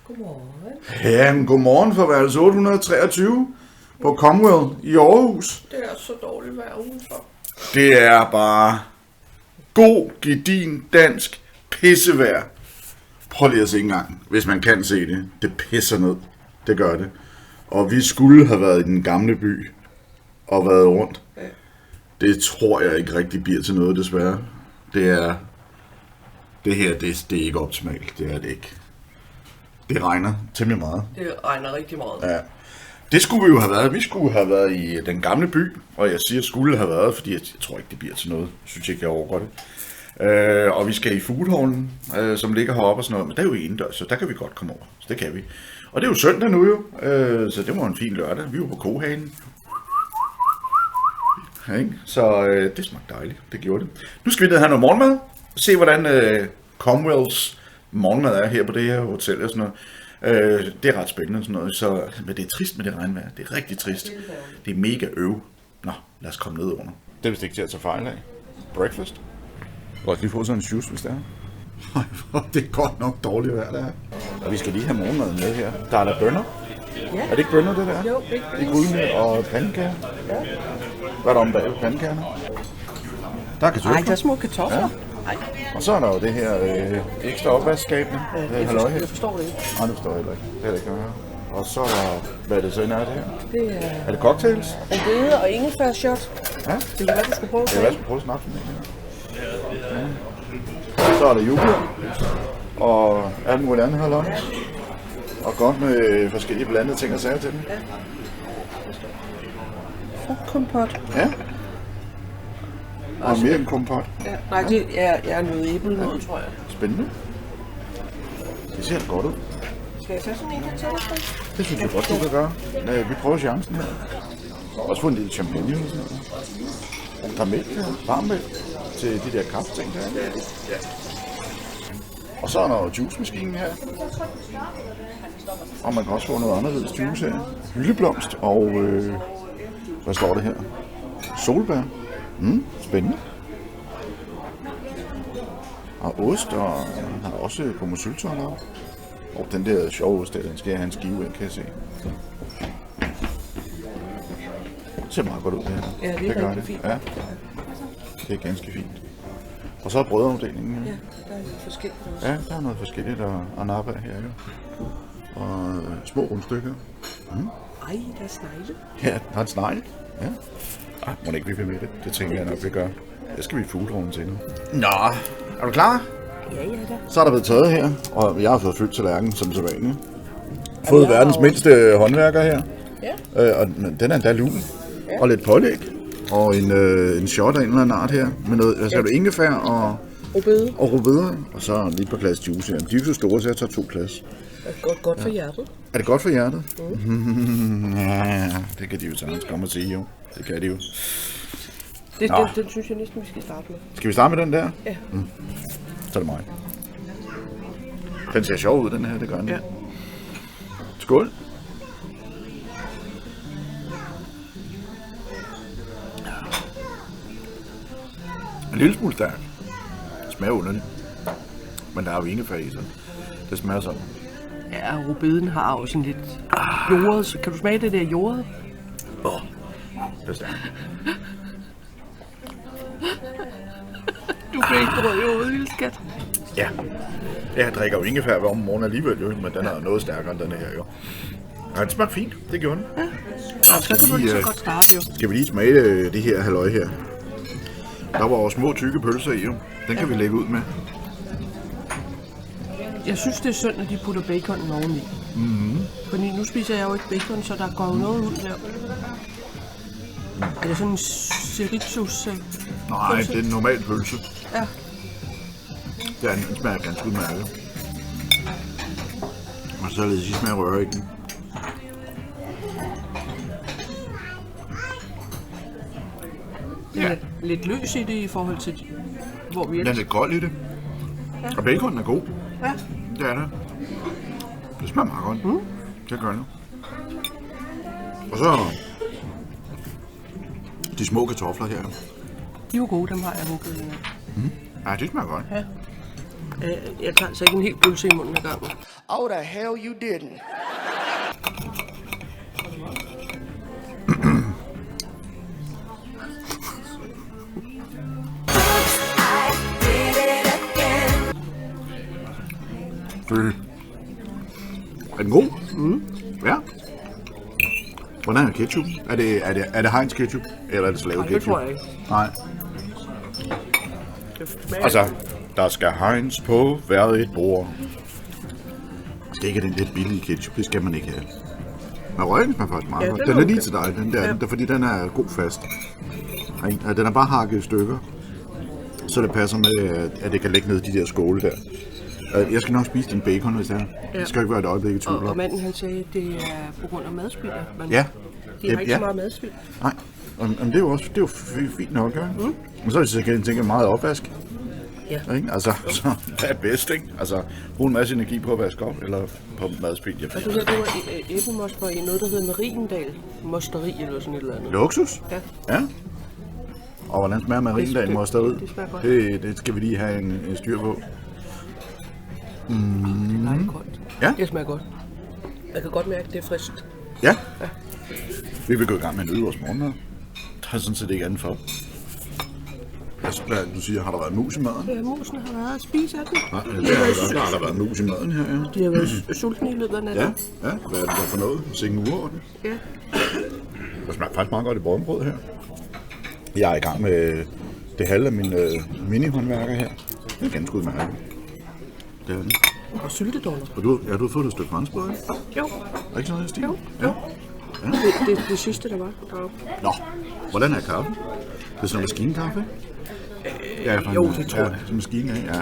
Godmorgen. Ja, men godmorgen for værelse 823 på Comwell i Aarhus. Det er så dårligt vejr udenfor. Det er bare god, gedin, dansk pissevejr. Prøv lige at se en gang, hvis man kan se det. Det pisser ned. Det gør det. Og vi skulle have været i den gamle by og været rundt. Ja. Det tror jeg ikke rigtig bliver til noget, desværre. Det her, det er ikke optimalt. Det er det ikke. Det regner temmelig meget. Det regner rigtig meget. Ja. Det skulle vi jo have været. Vi skulle have været i den gamle by, og jeg siger skulle have været, fordi jeg tror ikke, det bliver til noget. Jeg synes ikke, jeg overgår det. Og vi skal i Foodhallen, som ligger heroppe og sådan noget, men der er jo indendørs, så der kan vi godt komme over. Så det kan vi. Og det er jo søndag nu jo, så det var en fin lørdag. Vi var på kohagen. Ja, så det smagte dejligt. Det gjorde det. Nu skal vi ned have noget morgenmad. Se hvordan Comwells morgenmad er her på det her hotel og sådan noget. Det er ret spændende og sådan noget. Så, men det er trist med det regnvejr. Det er rigtig trist. Det er mega øv. Nå, lad os komme ned under. Det er vist ikke til at tage fejl af. Breakfast. Godt lige få sådan en juice, hvis det er. Det er godt nok dårligt vejr, det her. Og vi skal lige have morgenmad med her. Der er der bønner. Ja. Er det ikke bønner, det der? Jo, ikke det er gryde og pandekager. Ja. Hvad er der om bag ved pandekagerne? Der er kartofler. Ej, der er små kartofler. Ja. Og så er der jo det her ekstra opvaskskabene. Jeg forstår det ikke. Nej, det forstår jeg heller ikke. Det er det ikke noget. Og så er der, hvad er det så er det her? Det Er det cocktails? rødbede og ingefærshot. Ja. Det kan være, du skulle prøve. Det er hvad, jeg skal prøve snapsen med her. Ja. Så er der yoghurt. Og alt muligt andet halløj. Og godt med forskellige blandede ting og sager til den. Ja. Frugtkompot. Ja. Og mere en kompot. Ja. Nej, det er noget æblenød, tror jeg. Spændende. Det ser godt ud. Skal jeg tage sådan en her til dig? Det synes jeg godt, du kan gøre. Vi prøver chancen her. Også få en lille champagne og sådan noget. Der er mælk her. Varm mælk til de der kaffeting der. Ja. Og så er der jo juicemaskinen her. Og man kan også få noget anderledes juice her. Hyldeblomst og hvad står det her? Solbær. Spændende. Og ost, og han har også pommes-syltøj op. Og den der sjove ost, den skal jeg have en skive af, kan jeg se. Det ser meget godt ud, det her. Ja, det er rigtig fint. Ja, det er ganske fint. Og så er brødafdelingen her. Ja, der er lidt forskelligt også. Ja, der er noget forskelligt at nappe af her, jo. Og små rundstykker. Ej, der er snegle. Ja, der er en snegle. Ja. Må ikke vi vil med det? Det tænker jeg nok, vi gør. Det skal vi i Foodhallen til nu. Nå, er du klar? Ja, da. Så er der blevet taget her, og jeg har fået fyldt tallerken som så vanligt. Fået verdens mindste håndværker her. Ja. Og den er endda lun. Ja. Og lidt pålæg. Og en shot af en eller anden art her. Med noget, hvad sagde du, ingefær og rødbeder. Og så lige et par glas juice her. De er så store, så jeg tager 2 glas. Det er godt for hjertet. Er det godt for hjertet? Ja, det kan de jo sagtens komme og sige jo. Det kan de jo. Den synes jeg næsten, vi skal starte med. Skal vi starte med den der? Ja. Så er det mig. Den ser sjov ud, den her, det gør den. Ja. Skål. En lille smule stærk. Det smager underligt. Men der er jo ingefær i, så det smager sådan. Ja, rødbeden har også en lidt jordet. Så kan du smage det der jordet? Det er stærkt. Du kan ikke røde i hovedet, lille skat. Ja. Jeg drikker jo ingefær hver morgen alligevel, jo, men den er noget stærkere end den her, jo. Ja, den smager fint. Det gjorde den. Ja. Og så kan du lige så godt starte, jo. Skal vi lige smage det her halløj her? Der var jo små tykke pølser i, jo. Den kan vi lægge ud med. Jeg synes, det er synd, at de putter baconen oveni. Fordi nu spiser jeg jo ikke bacon, så der går jo noget ud der. Er det sådan en Cerritos? Nej, det er en normal pølse. Ja. Den smager ganske udmærket. Og så lad os lige smage røre i den. Ja. Lidt løs i det i forhold til, hvor vi Den er lidt kold i det. Ja. Og baconen er god. Ja. Det er det. Det smager meget godt. Det gør det. Og så de små kartofler her. De er jo gode, dem har jeg hugget. Ja, det smager godt. Ja. Jeg tager altså ikke en helt pølse i munden ad gangen. Oh, the hell you didn't. Er den god? Ja. Hvordan er ketchup? Er det Heinz ketchup? Eller er det slavet Nej, det ketchup? tror jeg ikke. Nej. Det smager... Altså, der skal Heinz på hver et bord. Det er ikke den lidt billige ketchup, det skal man ikke have. Men røgen smager faktisk meget godt. Den er lige til dig, den der, ja. Fordi den er god fast. Den er bare hakket i stykker. Så det passer med, at det kan ligge ned i de der skåle der. Jeg skal nok spise din bacon, hvis det er. Ja. Det skal ikke være et øjeblik i tvivl. Og manden han sagde, at det er på grund af madspild. Ja. De har ikke så meget madspild. Nej, men det er jo også fint nok, ja. Og så er det sikkert tænker meget opvask. Ja. Ikke? Altså, så det er bedst, ikke? Altså, bruge en masse energi på at vaske op, eller på madspild. Og du ved, det var æblemoster i noget, der hedder Mariendal Mosteri, eller sådan et eller andet. Luksus? Ja. Ja. Og hvordan smager Mariendal Mosteri? Det smager godt. Det skal vi lige have en styr på. Det er dejligt koldt. Ja. Det smager godt. Jeg kan godt mærke, at det er frisk. Ja. Vi vil gå i gang med at nyde vores morgenmad. Der er sådan set ikke andet for. Du siger, har der været mus i maden? Ja, musen har været at spise af den. Nej, har der været mus i maden her, ja. De har været sultne i løbet af natten. Ja. Hvad er det for noget? Sikke en urorden? Ja. Der smager faktisk meget godt i brødbrød her. Jeg er i gang med det halve af mine mini-håndværker her. Det er ganske udmærket. Det er det. Og syltedoller. Og du har fået et stykke franskbrød, ikke? Jo. Er ikke sådan noget i stil? Jo. Ja. Det sidste, der var deroppe. Nå, hvordan er kaffe? Det er sådan noget maskinkaffe? Ja, Jo, det tror jeg. Ja, maskine, ja.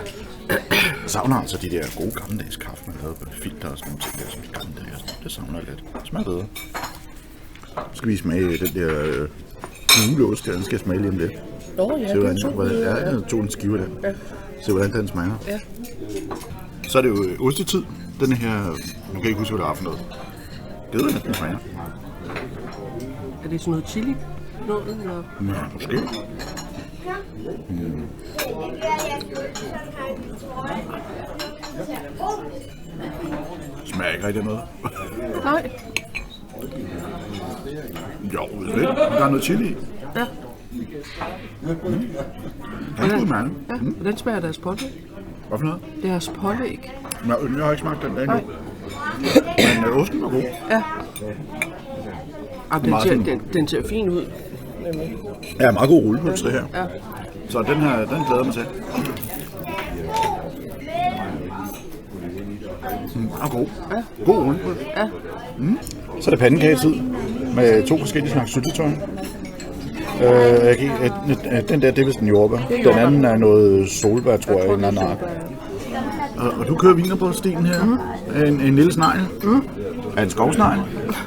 Jeg savner altså de der gode gammeldags kaffe, man havde på filter og sådan nogle ting der, som de gamle dage. Det savner jeg lidt. Det smager bedre. Så skal vi smage den der juleost der, den skal jeg smage lige om lidt. Nå ja, Se, det er to. Ja, jeg tog en skive der. Ja. Se, hvordan den smager. Ja. Så er det jo ostetid. Den her, nu kan jeg ikke huske, hvad det er for noget. Det ved jeg, den smager. Er det sådan noget chili? Noget, eller? Ja, måske. Smager ikke rigtig af noget. Nej. Jo, lidt. Der er noget chili i. Ja. Ganske udmærket. Ja, hvordan smager deres pålæg? Hvad for noget? Deres pålæg. Jeg har ikke smagt den dag nu. Men osten var god. Ja. Den ser fin ud. Nemlig. Ja, meget god rullepølse her. Ja. Så den glæder jeg mig til. Og god. Ja. God rullepølse. Ja. Så er det pandekagetid med 2 forskellige slags syltetøj. Den der, det er vist en jordbær. Den anden er noget solbær, tror jeg, en eller anden art. Og du kører wienerbrødstenen her. En lille snegl. Er en skovsnegl?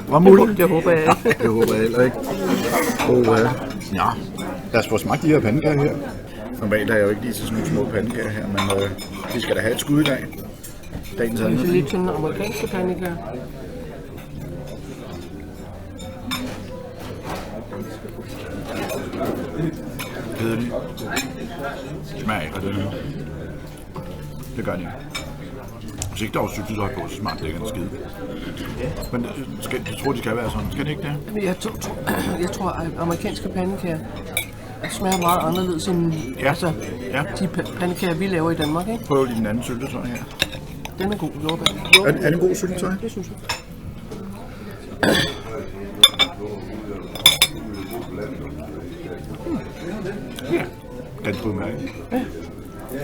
Hvad muligt? Det håber jeg ikke. Det håber jeg heller ikke. Og ja, lad os få smagt de her pandekager her. Normalt er jeg jo ikke lige til sådan nogle små pandekager her, men de skal da have et skud i dag. Dagens Det er anledning. lidt sådan amerikanske pandekager. Kedelig. Smager ikke af det her. Det gør det ikke. Hvis ikke der var syltetøj på, så smager det ikke en skide. Men jeg tror, de skal være sådan. Skal det ikke det? Jeg tror, at amerikanske pandekager smager meget anderledes end Ja. de pandekager, vi laver i Danmark. Ikke? Prøv lige den anden syltetøj her. Den er god, jordbær. Er det god syltetøj? Det synes jeg. Ja. Ganske udmærket. Ja.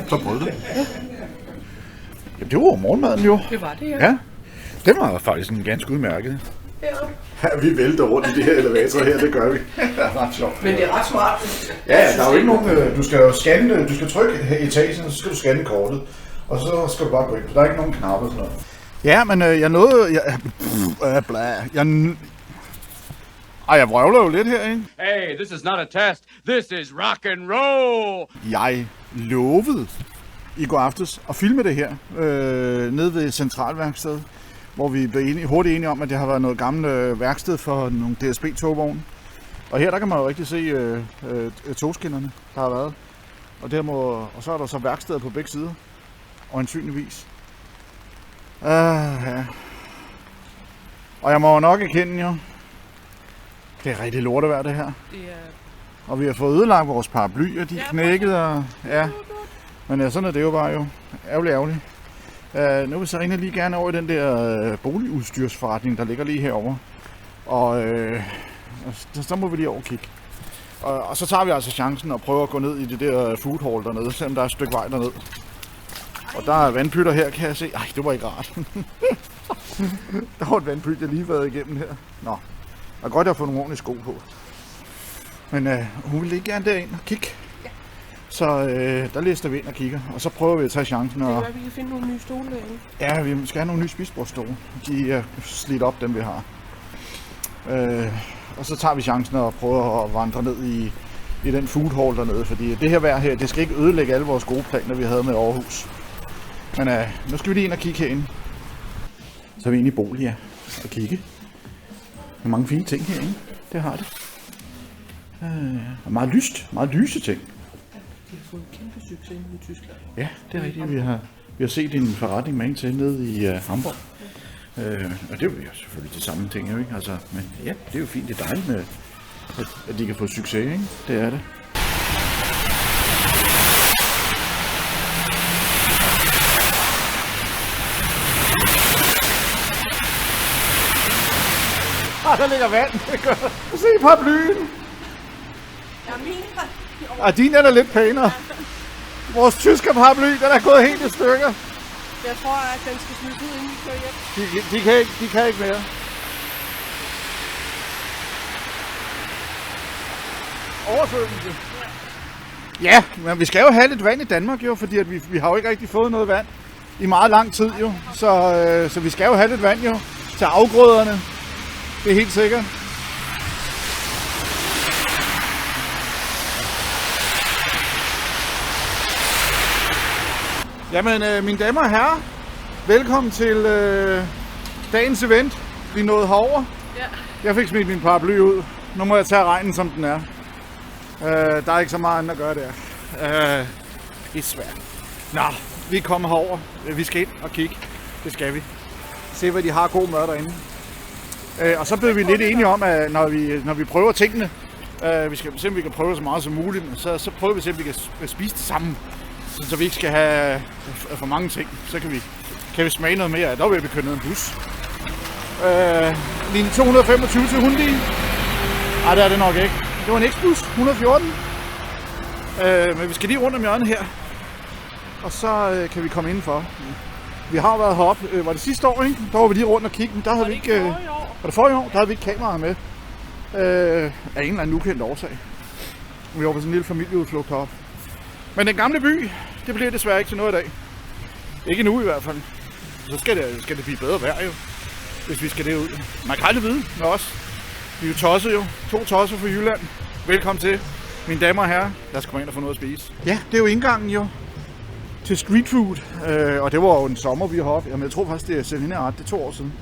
Så brød det. Ja. Jamen, det var morgenmaden jo. Det var det, Ja. Det var faktisk en ganske udmærket. Ja, vi vælter rundt i det her elevator her, det gør vi. Det er ret sjovt. Men det er ret smart. Ja, der er jo ikke nogen, du skal jo scanne, du skal trykke etagen, så skal du scanne kortet. Og så skal du bare gå ind, for der er ikke nogen knapper og sådan noget. Ja, men jeg nåede, jeg vrøvler jo lidt her, ikke? Hey, this is not a test. This is rock and roll. Jeg lovede i går aftes at filme det her, nede ved Centralværkstedet, hvor vi blev hurtigt enige om, at det har været noget gammelt værksted for nogle DSB-togvogne. Og her der kan man jo rigtig se togskinnerne, der har været. Og så er der så værksteder på begge sider. Øjensynligvis. Ja. Og jeg må jo nok erkende jo, det er rigtig lortevejr det her. Det er... Og vi har fået ødelagt vores paraplyer, de er knækket og ja. Men ja, sådan er det jo bare jo. Ærgerligt. Nu vil Serena lige gerne over i den der boligudstyrsforretning, der ligger lige herovre. Og så må vi lige over og kigge. Og så tager vi altså chancen og prøver at gå ned i det der food hall dernede, selvom der er et stykke vej derned. Og der er vandpytter her, kan jeg se. Ej, det var ikke rart. Der var et vandpyt, jeg lige været igennem her. Nå, det er godt, at jeg har fået nogle ordentlige sko på. Men hun vil lige gerne derind og kigge. Ja. Så der lister vi ind og kigger, og så prøver vi at tage chancen. Det kan være, vi kan finde nogle nye stole derinde. Ja, vi skal have nogle nye spisebordstole. De er slidt op, dem vi har. Og så tager vi chancen og prøver at vandre ned i den food hall dernede, fordi det her vejr her, det skal ikke ødelægge alle vores gode planer, vi havde med Aarhus. Men nu skal vi lige ind og kigge herinde. Så er vi inde i Bolia og kigge. Der er mange fine ting herinde, det har det. Og meget lyst, meget lyse ting. De har fået en kæmpe succes i Tyskland. Ja, det er rigtigt. Vi har set en forretning med en til nede i Hamburg. Og det er jo selvfølgelig de samme ting, jo, ikke? Altså, men ja, det er jo fint. Det er dejligt med, at de kan få succes, ikke? Det er det. Der ligger vand. Se paraplyen. Og din er lidt pænere. Vores tyske paraply, den er gået helt i stykker. Jeg tror, at den skal smides ud, inden vi kører hjem. De kan ikke mere. Oversvømmelse. Ja, men vi skal jo have lidt vand i Danmark jo, fordi at vi har jo ikke rigtig fået noget vand i meget lang tid jo. Så vi skal jo have lidt vand jo til afgrøderne. Det er helt sikkert. Jamen, mine damer og herrer, velkommen til dagens event. Vi er nået herover. Ja. Jeg fik smidt min paraply ud. Nu må jeg tage regnen, som den er. Der er ikke så meget andet at gøre der. Det er svært. Nå, vi er kommet herover. Vi skal ind og kigge. Det skal vi. Se, hvad de har god mad derinde. Og så blev vi lidt enige om, at når vi prøver tingene, vi skal se, om vi kan prøve så meget som muligt, men så prøver vi se, om vi kan spise det sammen. Så vi ikke skal have for mange ting. Så kan vi smage noget mere. Der vil vi køre ned en bus. Linje 225 til Hyundai. Ej, det er det nok ikke. Det var en X-bus, 114. Men vi skal lige rundt om hjørnet her. Og så kan vi komme indenfor. Vi har været heroppe. Var det sidste år, ikke? Der var vi lige rundt og kigge. Der havde vi ikke... Var det forrige år? Der havde vi ikke kameraer med. Af en eller anden ukendt årsag. Vi var på sådan en lille familieudflugt heroppe. Men den gamle by, det bliver desværre ikke til noget i dag. Ikke nu i hvert fald. Så skal det blive bedre vejr jo, hvis vi skal derud. Man kan aldrig vide med os. Vi er jo tosset jo. 2 tosser fra Jylland. Velkommen til, mine damer og herrer. Lad os komme ind og få noget at spise. Ja, det er jo indgangen jo til street food. Og det var jo en sommer, vi har heroppe. Jamen, jeg tror faktisk, det er Selina ret. Det er 2 år siden,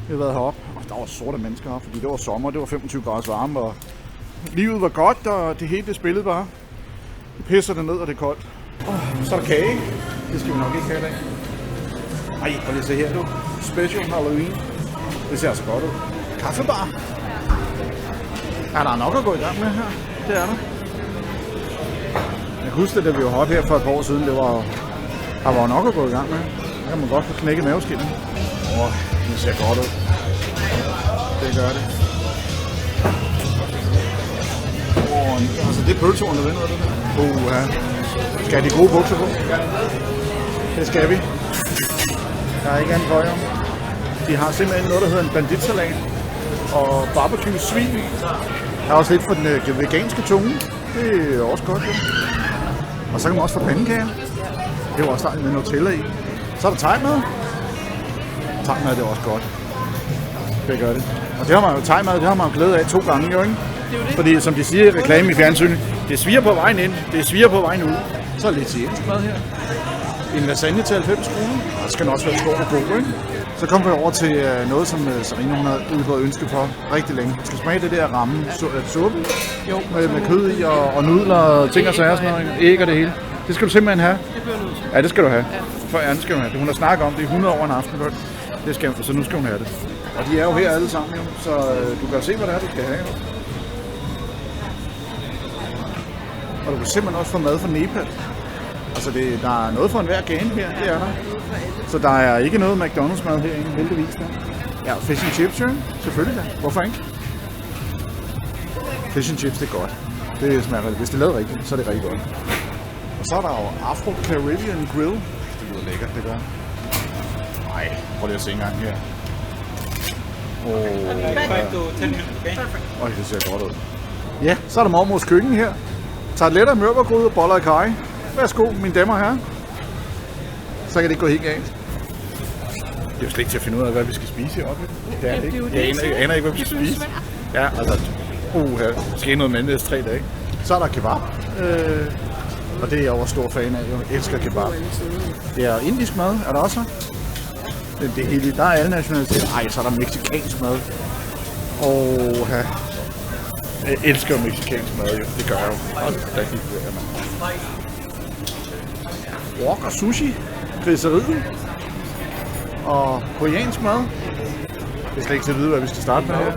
vi har været heroppe. Og der var sorte mennesker heroppe, fordi det var sommer. Det var 25 grader varme, og livet var godt, og det hele det spillede bare. Det pisser det ned, og det er koldt. Så er der kage. Det skal vi nok ikke have i dag. Ej, prøv lige at se her, du. Special Halloween. Det ser altså godt ud. Kaffebar. Er der nok at gå i gang med her? Det er der. Jeg kan huske det, da vi var heroppe her for et par år siden. Der var nok at gå i gang med. Der kan man godt få knækket maveskindet. Det ser godt ud. Det gør det. Altså det er pølsehorn, der vender det der. Ja. Skal have de gode bukser på? Ja. Det skal vi. Der er ikke andet for jer. De har simpelthen noget, der hedder en banditsalat og barbecue svin. Der er også lidt for den veganske tunge. Det er også godt, ja. Og så kan man også få pandekager. Det var også dejligt med Nutella i. Så er der thai-mad. Thai-mad, det er også godt. Det gør det. Og det har man jo thai-mad, det har man jo glæde af 2 gange, jo ikke? Fordi som de siger i reklame i fjernsynet, det sviger på vejen ind, det sviger på vejen ud. Så er lidt italiensk mad her. En lasagne til 90 kroner. Og det skal også være stor og god, ikke? Så kommer vi over til noget, som Serena hun har udgået ønske for rigtig længe. Vi skal smage det der ramme suppe med kød i og nudler og ting og sager og sådan noget. Æg og det hele. Det skal du simpelthen have. Ja, det skal du have. Ja, det skal du have. Hun har snakket om det i 100 år en aften. Det skal hun, så nu skal hun have det. Og de er jo her alle sammen, jo, så du kan se, hvad det er, du skal have. Jo. Og du kan simpelthen også få mad fra Nepal. Altså, der er noget for enhver gane her, det er der. Så der er ikke noget McDonald's mad herinde, heldigvis. Der. Ja, fish and chips, jo. Selvfølgelig da. Hvorfor ikke? Fish and chips, det er godt. Det smager rigtig. Hvis det er lavet rigtigt, så er det rigtig godt. Og så er der jo Afro Caribbean Grill. Det lyder lækkert, det gør. Nej, prøv lige at se en gang her. Det ser godt ud. Ja, så er der mormors køkken her. Tarteletter, mørbergrød og boller i kaj. Værsgo, mine damer og herrer. Så kan det ikke gå helt galt. Det er jo slet ikke til at finde ud af, hvad vi skal spise heroppe. Det er det ikke. Jeg aner ikke, hvad vi skal spise. Ja, altså, måske noget med næste 3 dage. Så er der kebab. Og det er jeg også stor fan af. Jeg elsker kebab. Det er indisk mad, er der også. Det hele, der er alle nationaliteter. Ej, så er der mexicansk mad. Jeg elsker mexicansk mad, jo. Det gør jeg jo. Wok og sushi. Griseriet. Og koreansk mad. Det er slet ikke til at vide, hvad vi skal starte med her.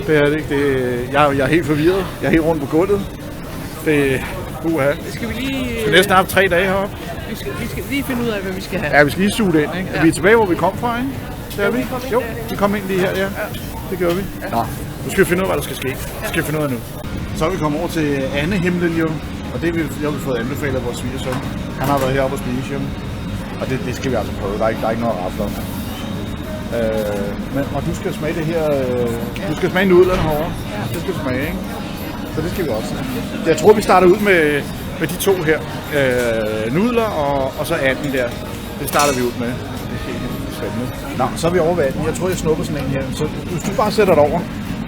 Det er det ikke. Jeg er helt forvirret. Jeg er helt rundt på gulvet. Skal vi lige... Vi skal næsten have 3 dage heroppe. Vi skal lige finde ud af, hvad vi skal have. Ja, vi skal lige suge det ind, ikke? Ja. Vi er tilbage, hvor vi kom fra, ikke? Der er vi. Jo, vi kom ind lige her, ja. Det gør vi. Nå, nu skal vi finde ud af, hvad der skal ske. Det skal vi finde ud af nu. Så er vi kommet over til Ande-himlen, jo. Og det har vi fået anbefalet af vores svigersøn. Han har været heroppe og spise, jo. Og det skal vi altså prøve. Der er ikke noget at rafle om. Og du skal smage det her... Du skal smage nudlerne herovre. Det skal du smage, ikke? Så det skal vi også. Jeg tror, vi starter ud med de 2 her. Nudler og så anden der. Det starter vi ud med. Det er helt spændende. Nå, så er vi over ved anden. Jeg tror, jeg snupper sådan en her. Så du bare sætter det over.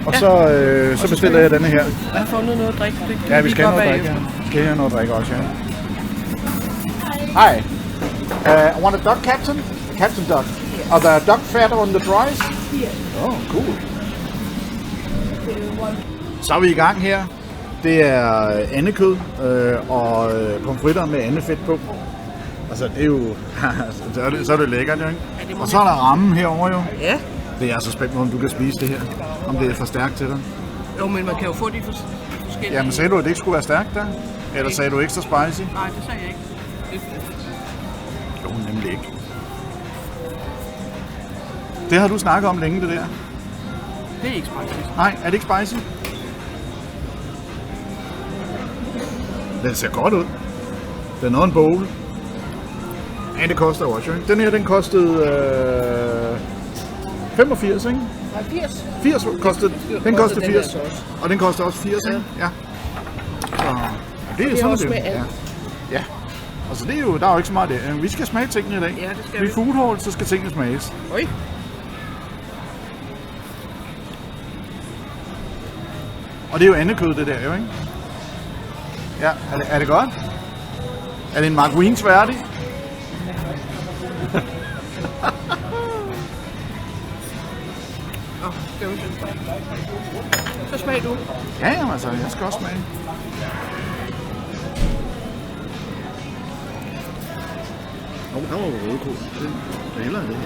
Og så bestiller jeg denne her. Jeg har fundet noget at drikke. Ja, vi skal have noget at drikke. Vi skal have noget at drikke også, ja. Hi. I want a duck, Captain? Captain duck. Are there duck fat on the fries? Oh, cool. Så er vi i gang her. Det er andekød og pomfritter med andefedt på. Altså, det er jo... så er det lækkert, jo, ikke? Og så er der rammen herovre, jo. Ja. Det er så spændt på, om du kan spise det her. Om det er for stærkt til dig. Jo, men man kan jo få de forskellige... Jamen, sagde du, at det ikke skulle være stærkt der? Eller sagde du ekstra spicy? Nej, det sagde jeg ikke. Jo, nemlig ikke. Det har du snakket om længe, det der. Det er ikke spicy. Nej, er det ikke spicy? Den ser godt ud. Den er noget en bowl. Ja, det koster også, ikke? Den her, den kostede 85, ikke? Nej, 80. 80 kostede. Den kostede 80. Og den koster også 80, ikke? Ja. Så det er sådan også det. med alt. Ja. Altså det er jo, der er jo ikke så meget det. Vi skal smage tingene i dag. Ja, det skal vi. vi. Food hall, så skal tingene smages. Oj. Og det er jo andekød, det der jo, ikke? Ja, er det godt? Er det en Mark Wiens værdig? Så smag du. Ja, jamen altså, jeg skal også smage. Der var jo rødkål. Det hælder det her.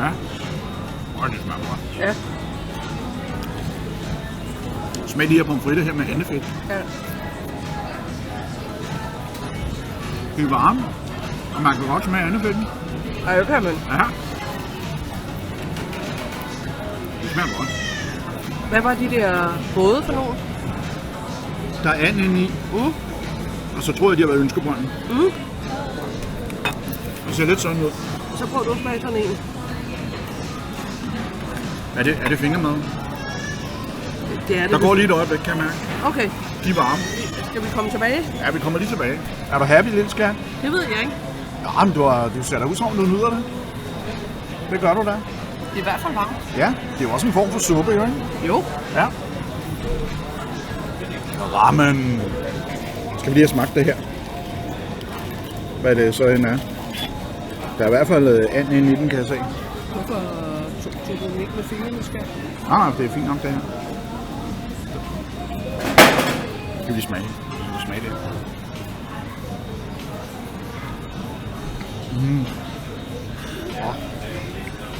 Ja. Det smager godt. Ja. Smag de her pomfritter her med andefedt. Ja. De er varme, og man kan godt smage andefedten. Ej, det kan man. Ja. Det smager godt. Hvad var de der både for nogen? Der er and inde i, og så tror jeg, de har været ønskebrønden. Det ser lidt sådan ud. Så prøv du at smage sådan en. Er det fingermad? Det er det. Der går lige et øjeblik, kan jeg mærke. Okay. De er varme. Skal vi komme tilbage? Ja, vi kommer lige tilbage. Er du happy, lille skat? Det ved jeg ikke. Ja, men du ser da ud som om, du nyder det. Det gør du da. Det er i hvert fald varmt. Ja, det er jo også en form for suppe, jo, ikke? Jo. Ja. Ramen. Skal vi lige have smagt det her? Hvad det så end er? Der er i hvert fald and inde i den, kan jeg se. Hvorfor Tog du den ikke med fingrene, skal? Nej, det er fint nok det her. Skal vi smage? Vi smage det.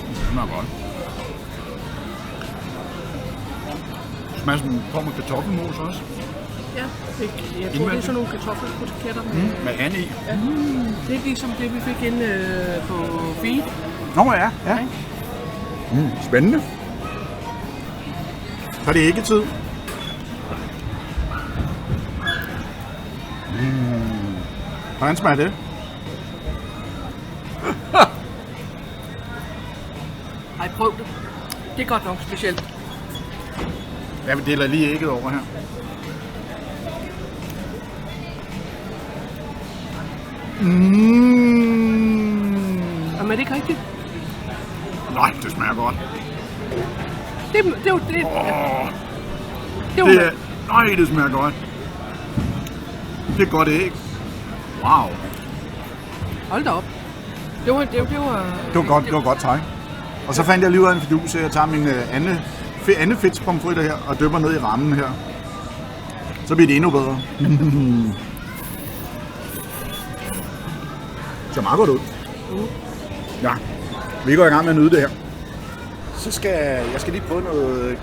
Det smager godt. Det smager som en form af kartoffelmos også. Ja, jeg tror, det er sådan nogle kartoffelkroketter Med and i. Ja. Det er ligesom det, vi fik inde på feed. Nå ja, ja. Spændende. Så er det ikke tid. Hvordan smager det? Ej, prøv det. Det er godt nok specielt. Jeg vil dele lige ægget over her. Jamen, er det ikke rigtigt? Nej, det smager godt. Det er jo det. Det er, nej, det smager godt. Det er godt æg. Wow. Hold da op. Det var godt træk. Og så fandt jeg lige ud af en fidus, at jeg tager min Anne Fitz pomfritter her og dypper ned i rammen her. Så bliver det endnu bedre. Det ser meget godt ud. Ja, vi går i gang med at nyde det her. Så skal jeg lige prøve noget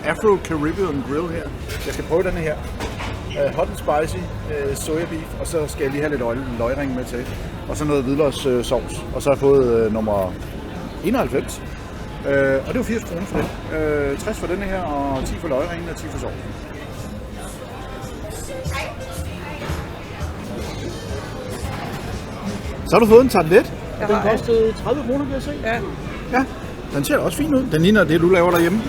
Afro-Caribbean grill her. Jeg skal prøve denne her. Hot and spicy soja beef, og så skal jeg lige have lidt løgring med til. Og så noget hvidløgssovs. Og så har jeg fået nummer 91. Og det var 80 kroner for det. 60 for denne her, og 10 for løgringen og 10 for sovsen. Så har du fået en tartelet. Den kostede 30 kroner, kan jeg se. Ja. Ja, den ser også fint ud. Den ligner det, du laver derhjemme.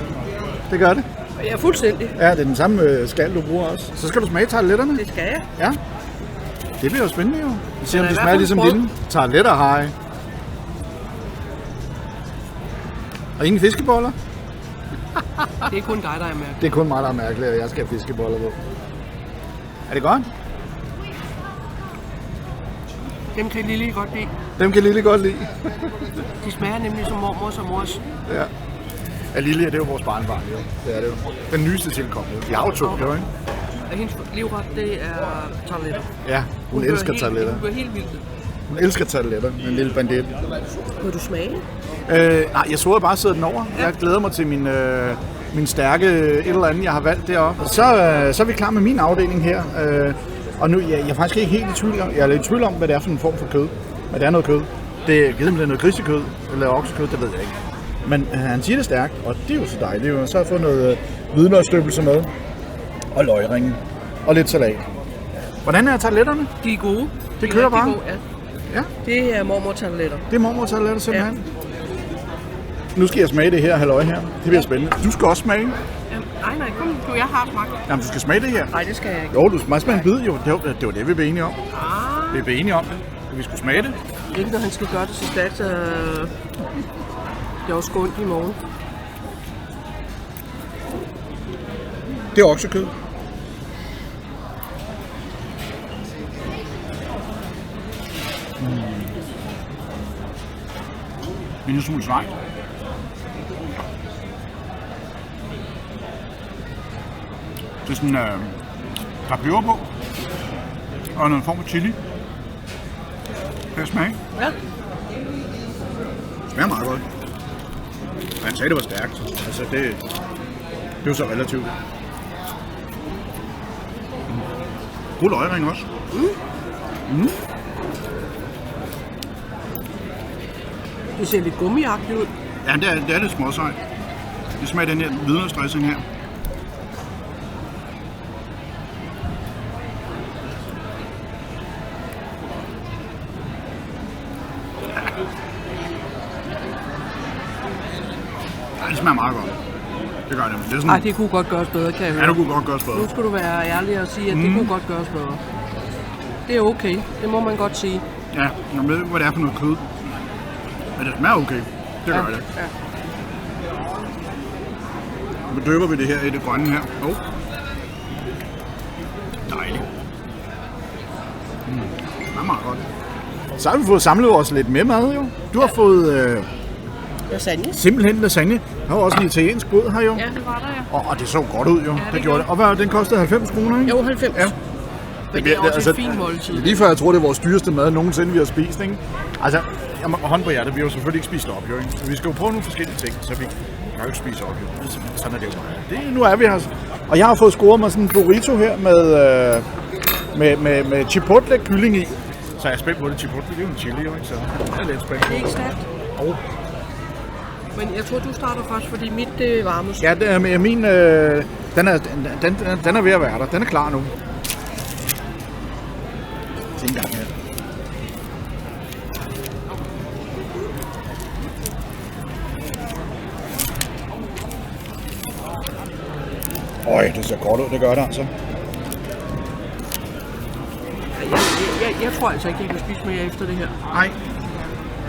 Det gør det. Ja, fuldstændig. Ja, det er den samme skal, du bruger også. Så skal du smage tarteletterne. Det skal jeg. Ja. Det bliver jo spændende jo. Vi ser, om Den det er i smager hvert ligesom fald dine tarteletterhaj. Og ingen fiskeboller? Det er kun dig, der er mærkeligt. Det er kun mig, der er mærkeligt, at jeg skal have fiskeboller på. Er det godt? Dem kan Lille godt lide. Dem kan Lille godt lide. De smager nemlig som mormors og mors. Ja. Ja, Lille, det er jo vores barnbarn, jo. Det er det jo. Den nyeste tilkomne. Vi har jo to, jo, ikke? Og hendes livret, det er tarteletter. Ja, hun elsker tarteletter. Hun bliver helt vildt. Hun elsker tarteletter, en lille bandit. Vil du smage? Nej, jeg så bare sidde den over. Jeg glæder mig til min stærke et eller andet, jeg har valgt deroppe. Så er vi klar med min afdeling her. Og nu, jeg er faktisk ikke helt i tvivl om, jeg er lidt i tvivl om, hvad det er for en form for kød. Men det er noget kød. Det er givet med noget grisekød, eller oksekød, det ved jeg ikke. Men han siger det stærkt, og det er jo så dejligt. Så har jeg fået noget hvidløgsstøbelse med, og løgringen, og lidt salat. Hvordan er tarteletterne? De er gode. Det kører bare? Gode, ja. Ja. Det er mormor-tarteletter. Det er mormor-tarteletter simpelthen. Ja. Nu skal jeg smage det her halløj her. Det bliver spændende. Du skal også smage. Nej, kom. Jeg har smagt. Jamen, du skal smage det her. Nej, det skal jeg ikke. Jo, du skal smage en bid, jo. Det var det, vi blev enige om. Vi blev enige om det. At vi skulle smage det. Ikke når han skal gøre det så stærkt, så det er også ondt i morgen. Det er oksekød. En smule svejt. Det er sådan, der er peber på, og noget form for chili. Kan jeg smage? Ja. Det smager meget godt. Han sagde, det var stærkt. Altså, det er jo så relativt. God løgring også. Det ser lidt gummiagtigt ud. Ja, det er lidt småsejt. Det smager den her hvidløgsdressing her. Ja, det smager meget godt. Det gør det. Det er sådan... Ej, det kunne godt gøres bedre, kan jeg høre. Ja, det kunne godt gøres bedre. Nu skal du være ærlig og sige, at det kunne godt gøres bedre. Det er okay. Det må man godt sige. Ja, jeg ved ikke, hvad det er for noget kød. Men det smager okay. Det gør det. Ja. Nu dypper vi det her i det grønne her. Dejligt. Det er meget godt. Så har vi fået samlet os lidt med mad, jo. Du har fået Lasagne. Simpelthen lasagne. Der var også en italiensk båd her jo. Ja, det var der, ja. Og det så godt ud jo. det Det gjorde gjorde det. Og hvad, den kostede 90 kroner, ikke? Jo, 90. Ja. Men det er også et fint måltid. Lige før jeg tror, det er vores dyreste mad nogensinde, vi har spist, ikke? Altså, hånd på hjertet, vi har jo selvfølgelig ikke spist op, jo, ikke? Så vi skal jo prøve nogle forskellige ting, så vi kan jo ikke spise op, jo. Sådan er det jo bare. Nu er vi her. Og jeg har fået scoret mig sådan en burrito her med chipotle kylling i. Så jeg er spændt på det. Chipotle, det er jo en chili, jo, ikke? Så jeg er lidt spændt på. Det er ikke stærkt. Men jeg tror, du starter først, fordi mit det er varmest. Ja, det er, min, den er ved at være der. Den er klar nu. Se en gang her. Øj, det ser godt ud, det gør det altså. Jeg tror altså ikke, jeg kan spise mere efter det her. Nej.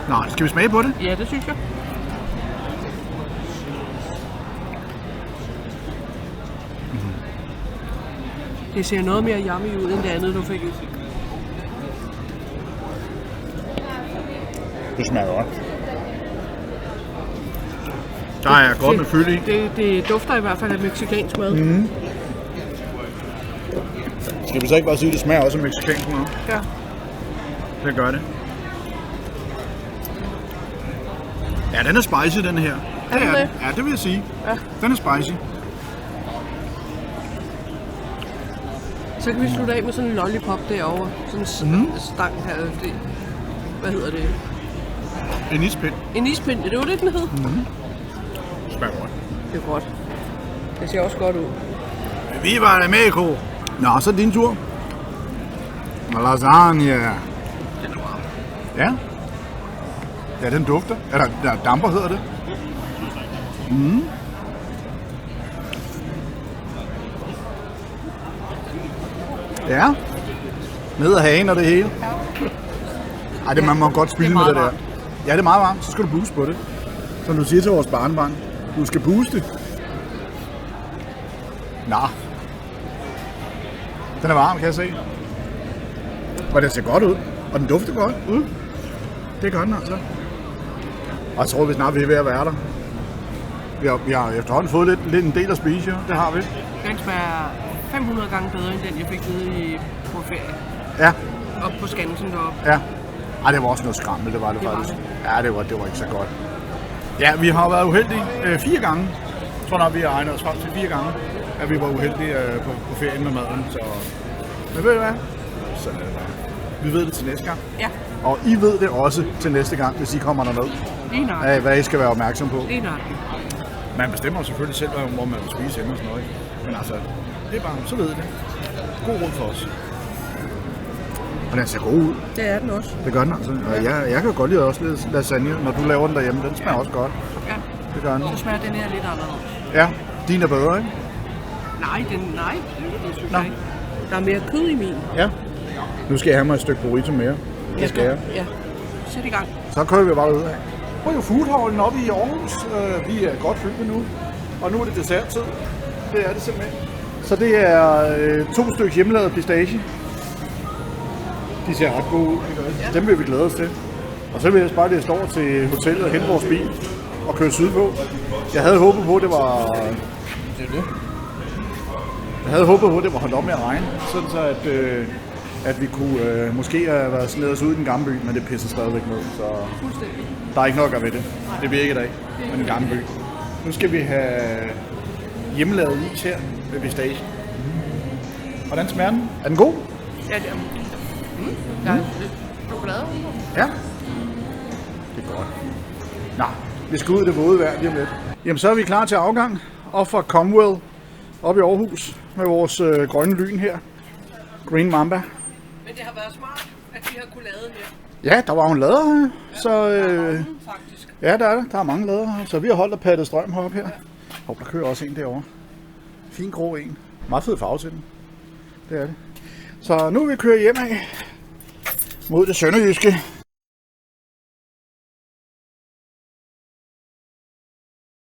Nej, skal vi smage på det? Ja, det synes jeg. Det ser noget mere yummy ud, end det andet, du fik ud. Det smager godt. Der er godt med fyld i. Det dufter i hvert fald af mexicansk mad. Mm. Skal vi så ikke bare sige, at det smager også af mexicansk mad? Ja. Det gør det. Ja, den er spicy, den her. Er den det? Ja, det vil jeg sige. Ja. Den er spicy. Så kan vi slutte af med sådan en lollipop derovre. Sådan en stang her. Hvad hedder det? En ispind. En ispind, det var det, den hed? Det smager godt. Det er godt. Det ser også godt ud. Viva Mexico! Nå, så er din tur. Lasagne. Den er varm. Ja. Ja, den dufter. Eller damper hedder det. Mm. Ja. Ned ad hagen og det hele. Ej, det man må godt spille med det der. Ja, det er meget varmt. Så skal du booste på det. Som du siger til vores barnebarn. Du skal booste. Nå. Den er varm, kan jeg se. Og den ser godt ud. Og den dufter godt. Mm. Det gør den altså. Og jeg tror, vi snart er ved at være der. Vi har efterhånden fået lidt en del at spise, jo. Det har vi. Den smager 500 gange bedre, end den jeg fik nede på ferie. Ja. Op på Skansen deroppe. Ja. Ej, det var også noget skrammel, det var det faktisk. Ja, det var ikke så godt. Ja, vi har været uheldige 4 gange. Jeg tror nok, vi har egnet os frem til 4 gange, at vi var uheldige på ferien med maden. Så... Men ved du hvad? Sådan er det bare. Vi ved det til næste gang. Ja. Og I ved det også til næste gang, hvis I kommer derned. Lige nok. Af, hvad I skal være opmærksom på. Lige nok. Man bestemmer selvfølgelig selv, hvor man vil spise hjemme og sådan noget. Men altså, det er bare, så ved I det. God råd for os. Og den ser god ud. Det er den også. Det gør den altså. Og jeg kan godt lide også lidt lasagne, når du laver den derhjemme. Den smager også godt. Ja. Det gør den. Så smager den her lidt anderledes. Ja, din er bedre, ikke? Nej, det synes jeg ikke. Der er mere kød i min. Ja. Nu skal jeg have mig et stykke burrito mere. Det skal jeg. Ja. Sæt i gang. Så kører vi bare ud af. Prøv jo foodhallen oppe i Aarhus. Vi er godt fyldt nu. Og nu er det desserttid. Det er det simpelthen. Så det er 2 stykker hjemmelavet pistache. De ser ret gode ud. Dem vil vi glæde os til. Og så vil jeg bare lige stå til hotellet og hente vores bil og køre sydpå. Jeg havde håbet på, at det var... Jeg havde håbet på, at det var holdt op med at regne. Sådan så at vi kunne måske have været snedet os ud i den gamle by, men det pisser stadigvæk ned. Så der er ikke nok at gøre ved det. Det bliver ikke i dag med den gamle by. Nu skal vi have hjemmelavet is her ved pistache. Hvordan smager den? Er den god? Ja, det er. Der er lidt chokolade. Ja. Det er godt. Nå, vi skal ud i det våde vejr lige om lidt. Jamen, så er vi klar til afgang op fra Comwell op i Aarhus med vores grønne lyn her. Green Mamba. Men det har været smart, at vi har kunne lade her. Ja, der var jo en lader her. Så, Faktisk. ja, der er der. Der er mange lader her. Så vi har holdt og pattet strøm heroppe her. Og der kører også en derovre. Fin grå en. Meget fed farve til den. Det er det. Så nu vil vi køre hjem af mod det sønderjyske.